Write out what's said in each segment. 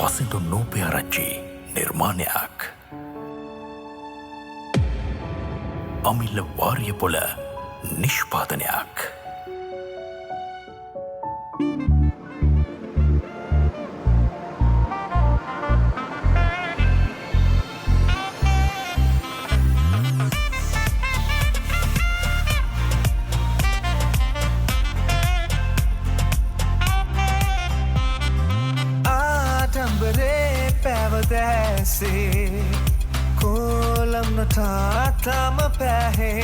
පසිඳු නූපයාරච්චි නිර්මාණයක්. අමිල්ල වාරියපොල නිෂ්පාදනයක්. कोलम नटातम पहे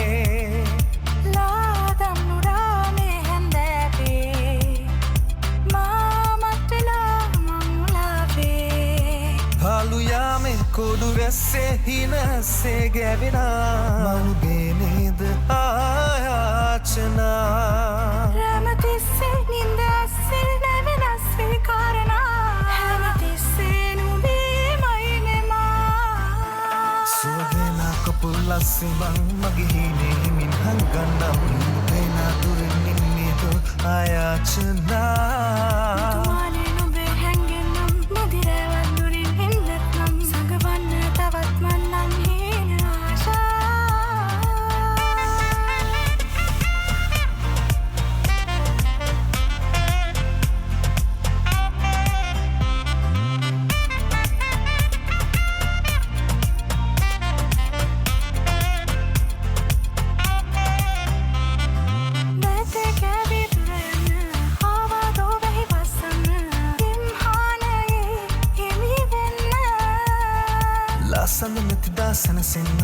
लादम नुरामे हंदे मामटला मंगलावे हालुया में कोडु वैसे ही नसे गैविना मनु बेनेद आयाचना रमतिसे निंदासे नवनसे कारणा रमतिसे Lasibang maghihini min hanggang kay naturin nito ayachana Tuwali nube hangin nam madirewan durin hindat nam Sagaban na tavat man nam hinasya සනසින්න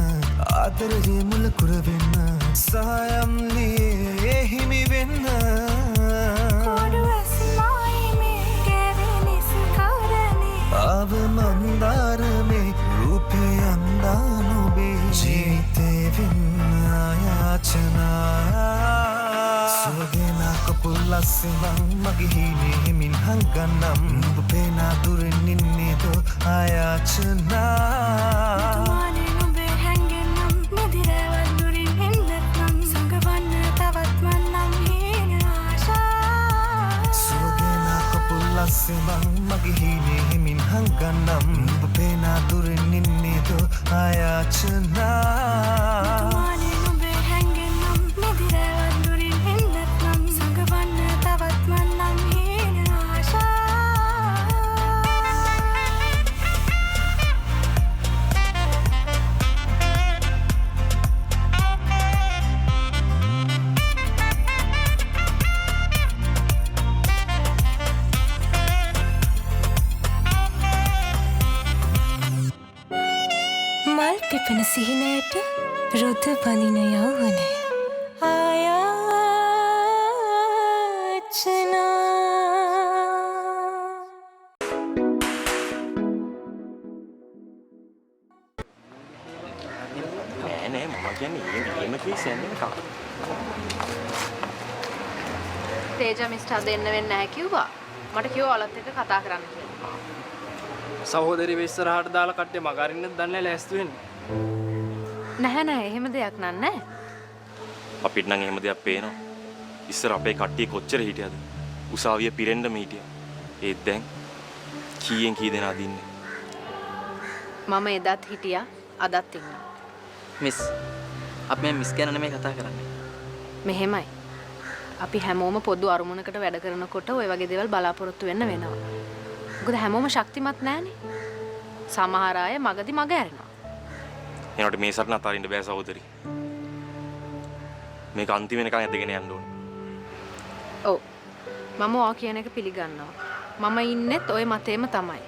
ආදරයේ මුල කුරවෙන්න සායම් ලියේ හිමි වෙන්න කොඩු ඇස්මායිමේ ගැවෙනිසි කරනේ ආව මන්දාරමේ රූපේ අන්දානුබේ ජීවිතේ වෙන්න ආයාචනා සුවගෙන කපුල්ලස්සෙවන් මගේ හිමින් හංගන්නම් පේනා දුරින් නින්නේදෝ ආයාචනා තුමානේ නුඹේ හැංගෙන්නම් මදිරවල් දුරින් හින්දත්නම් සංගවන්න තවත් මන්නම් හීන ආශා සුවගෙන කපුල්ලස්සෙවන් මගේ හිමින් හංගන්නම් පේනා දුරින් නින්නේදෝ ආයාචනා තුමානේ නුඹේ හැංගෙන්නම් මදිරවල් දුරින් හින්දත්නම් සංගවන්න තවත් මන්නම් හීන ආශා පිපෙන සිහිනයට රුද බඳින යෞවනය ආයාචනා නෑ මම කියන්නේ එහෙම කේස් යන්නේ කා. තේජා මිස්ටර් දෙන්න වෙන්නේ නැහැ කිව්වා. මට කිව්වා ඔලත් එක්ක කතා කරන්න කියලා. සහෝදරි වෙස්සරහට දාලා කට්ටිය මග අරින්නත් දන්නේ ලෑස්ති වෙන්නේ. නැහැ එහෙම දෙයක් නෑ. අපිට නම් එහෙම දෙයක් පේනවා. ඉස්සර අපේ කට්ටිය කොච්චර හිටියද? උසාවිය පිරෙන්නම හිටියා. ඒත් දැන් කීයෙන් කී දෙනා දින්නේ. මම එදත් හිටියා අදත් ඉන්නවා. මිස් අපි මේ මිස් ගැන නෙමෙයි කතා කරන්නේ. මෙහෙමයි. අපි හැමෝම පොදු අරමුණකට වැඩ කරනකොට ওই වගේ දේවල් බලාපොරොත්තු වෙන්න වෙනවා. මොකද හැමෝම ශක්තිමත් නැහනේ. සමහර අය මගදී මග ඇරෙනවා. එනකොට මේ සරණ අතාරින්න බෑ සහෝදරි. මේක අන්තිම වෙනකන් ඇදගෙන යන්න ඕනේ. ඔව්. මම ඔයා කියන එක පිළිගන්නවා. මම ඉන්නෙත් ওই මතේම තමයි.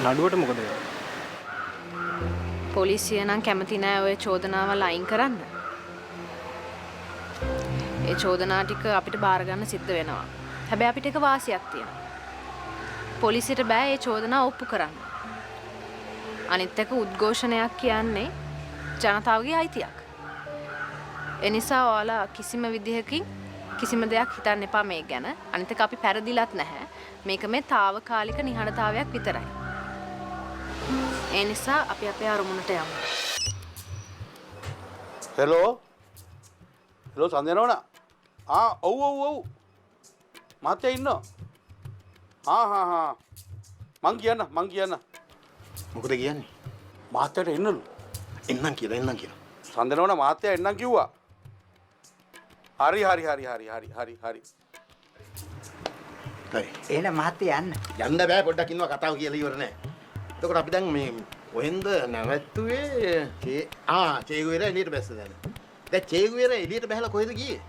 නඩුවට මොකද වෙන්නේ? පොලිසිය නම් කැමති නෑ ඔය චෝදනාවල් අයින් කරන්න. ඒ චෝදනා ටික අපිට බාර ගන්න සිද්ධ වෙනවා. හැබැයි අපිට එක වාසියක් තියෙනවා. පොලිසියට බෑ ඒ චෝදනා ඔප්පු කරන්න. අනිත් එක උද්ඝෝෂණයක් කියන්නේ ජනතාවගේ අයිතියක්. ඒ නිසා ඔයාලා කිසිම විදිහකින් කිසිම දෙයක් හිතන්න එපා මේ ගැන. අනිත් එක අපි පෙරදිලත් නැහැ. මේක මේ తాවකාලික නිහඬතාවයක් විතරයි. ඒ නිසා අපි අපේ අරමුණට යමු. හෙලෝ සන්දනවන ඔව් මහත්තයා ඉන්නවා. මං කියන්න. මොකද කියන්නේ? මාත්‍යට එන්නලු. එන්නම් කියලා. සඳනවන මාත්‍යා එන්නම් කිව්වා. හරි. හරි. එහෙනම් මහත්තයා යන්න. යන්න බෑ පොඩ්ඩක් ඉන්නවා කතාව කියලා ඉවර නෑ. එතකොට අපි දැන් මේ කොහෙන්ද නැවැත්තුවේ? චේගුවෙරා එළියට බැස්ස දැන්. දැන් චේගුවෙරා එළියට බහලා කොහෙද ගියේ?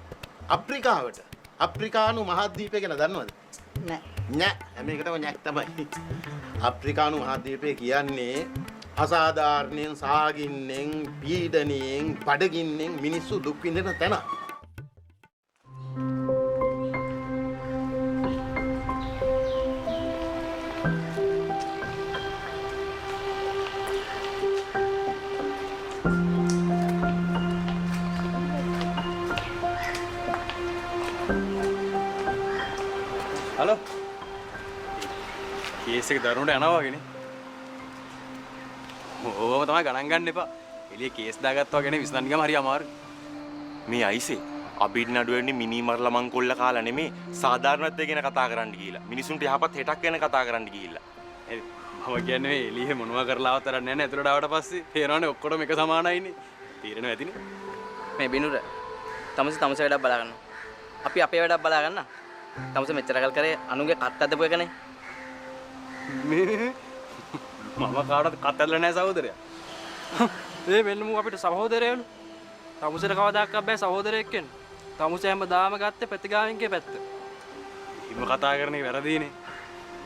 අප්‍රිකාවට. අප්‍රිකානු මහද්වීපය ගැන දන්නවද? නෑ. හැම එකටම නැක් තමයි. අප්‍රිකානු මහද්වීපය කියන්නේ අසාධාරණයෙන් සාගින්නෙන් පීඩනයෙන් බඩගින්නෙන් මිනිස්සු දුක් විඳින තැන. හලෝ කේස් එක දරුණට යනවා වගේනේ. ඕවම තමයි ගණන් ගන්න එපා. එළිය කේස් දාගත්තා වගේනේ විශ්නන්න ගම හරි අමාරුයි. මේ අයිසේ අපිට නඩුවෙන්නේ මිනි මරලා මං කොල්ල කාලා නෙමේ සාධාරණත්වය ගැන කතා කරන්න ගිහිල්ලා. මිනිසුන්ට යහපත් හෙටක් ගැන කතා කරන්න ගිහිල්ලා. මම කියන්නේ මේ එළියේ මොනවා කරලා આવතරක් නැහැ නේ. ඇතුළට ආවට පස්සේ තේරෙනවනේ ඔක්කොටම එක සමානයිනේ. තීරණ ඇතිනේ. මේ බිනුර තමස වැඩක් බලා ගන්න. අපි අපේ වැඩක් බලා ගන්න. තමස මෙච්චර කල් කරේ අනුගේ කත් අදපු එකනේ. මේ මම කාටවත් කත් ඇදලා නැහැ සහෝදරයා. ඒ වෙන්න මු අපිට සහෝදරයලු. තමුසේට කවදාවත් බෑ සහෝදරයෙක් වෙන්න. තමුසේ හැමදාම ගත්තේ ප්‍රතිගාමින්ගේ පැත්ත. එහෙම කතා කරන එක වැරදීනේ.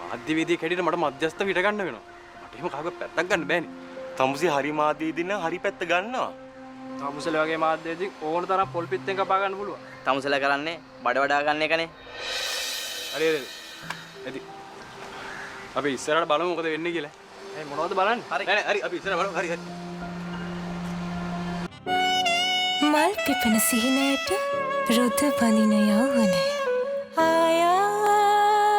මාධ්‍ය වේදිකේ හැටියට මට මධ්‍යස්ථ පිට ගන්න වෙනවා. මට එහෙම කාගවත් පැත්තක් ගන්න බෑනේ. තමුසේ හරි මාධ්‍ය දින හරි පැත්ත ගන්නවා. තමුසේලා වගේ මාධ්‍යයේදී ඕන තරම් පොල් පිටෙන් කපා ගන්න පුළුවන්. තමුසේලා කරන්නේ බඩ වඩා ගන්න එකනේ. හරි. එදි. අපි ඉස්සරහට බලමු මොකද වෙන්නේ කියලා. මොනවද බලන්නේ? හරි අපි ඉස්සරහට බලමු. හරි. මල් පිපෙන සිහිනයට රුද බඳින යෞවනය ආයාචනා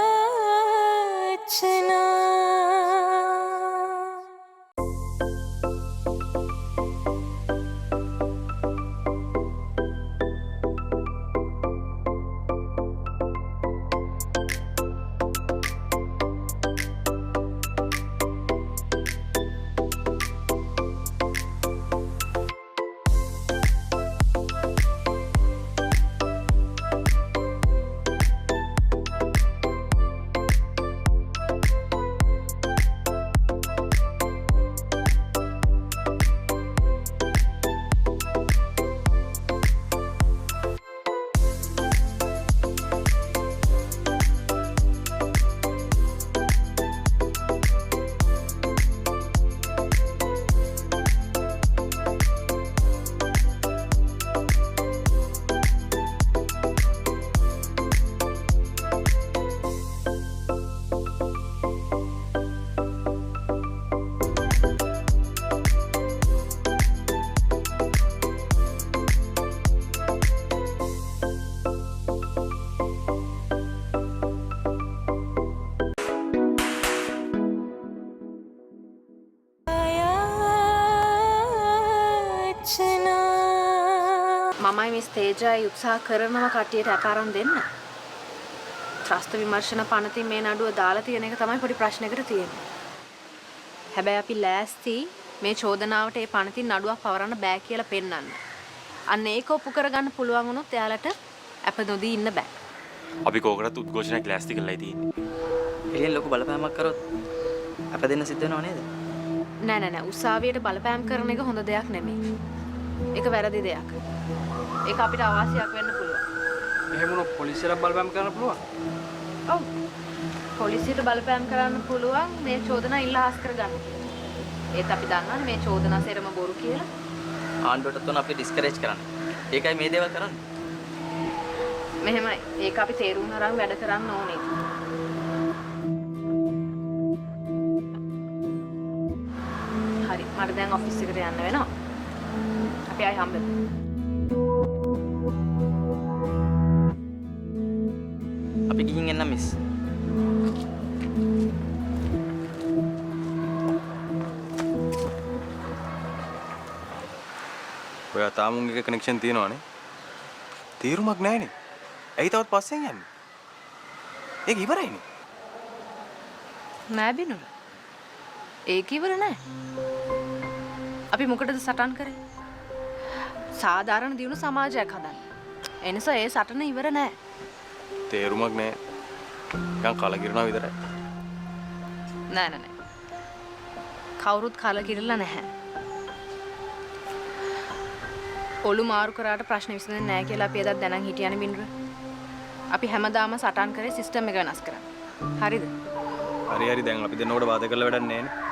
මමයි මේ ස්ටේජ්යි උත්සාහ කරනවා කට්ටියට අපරන් දෙන්න. ත්‍රස්ත විමර්ශන පනතින් මේ නඩුව දාලා තියෙන එක තමයි පොඩි ප්‍රශ්නයකට තියෙන්නේ. හැබැයි අපි ලෑස්ති මේ චෝදනාවට ඒ පනතින් නඩුවක් පවරන්න බෑ කියලා පෙන්වන්න. අන්න ඒක ඔප්පු කරගන්න පුළුවන් වුණොත් එයාලට අප නොදී ඉන්න බෑ. අපි කෝකටත් උද්ඝෝෂණයක් ලෑස්ති කරලා තියෙන්නේ. එළියෙන් ලොකු බලපෑමක් කරොත් අප දෙන්න සිද්ධ වෙනව නේද? නෑ උසාවියට බලපෑම් කරන එක හොඳ දෙයක් නෙමෙයි. ඒක වැරදි දෙයක්. ඒක අපිට අවාසියක් වෙන්න පුළුවන්. එහෙම උනොත් පොලිසියට බලපෑම් කරන්න පුළුවන්. ඔව්. පොලිසියට බලපෑම් කරන්න පුළුවන් මේ චෝදනා ඉල්ලාස් කරගන්න. ඒත් අපි දන්නවනේ මේ චෝදනා සෙරම බොරු කියලා. ආණ්ඩුවට තුන අපි ඩිස්කරේජ් කරන්න. ඒකයි මේ දේවල් කරන්නේ. මෙහෙමයි. ඒක අපි තේරුම් අරන් වැඩ කරන්න ඕනේ. හරි. මට දැන් ඔෆිස් එකට යන්න වෙනවා. අපි ආයි හම්බෙමු. අපි ගිහින් එන්න මිස්. ඔයා තාමුන්ගේ කනෙක්ෂන් තියෙනවනේ. තීරුමක් නැහැනේ. ඇයි තවත් පස්සෙන් යන්නේ? ඒක ඉවරයිනේ. නෑ බිනුර. ඒක ඉවර නෑ. අපි මොකටද සටන් කරේ? සාධාරණ දියුණු සමාජයක් හදන්න. ඒ නිසා ඒ සටන ඉවර නෑ. තේරුමක් නෑ. නිකන් කලකිරනවා විතරයි. නෑ. කවුරුත් කලකිරලා නැහැ. ඔලු මාරු කරාට ප්‍රශ්න විසඳෙන්නේ නැහැ කියලා අපි එදත් දැනන් හිටියනේ බින්දුර. අපි හැමදාම සටන් කරේ සිස්ටම් එක වෙනස් කරන්න. හරිද? හරි දැන් අපි දෙන්නකොට වාද කරලා වැඩක් නැහැ නේ.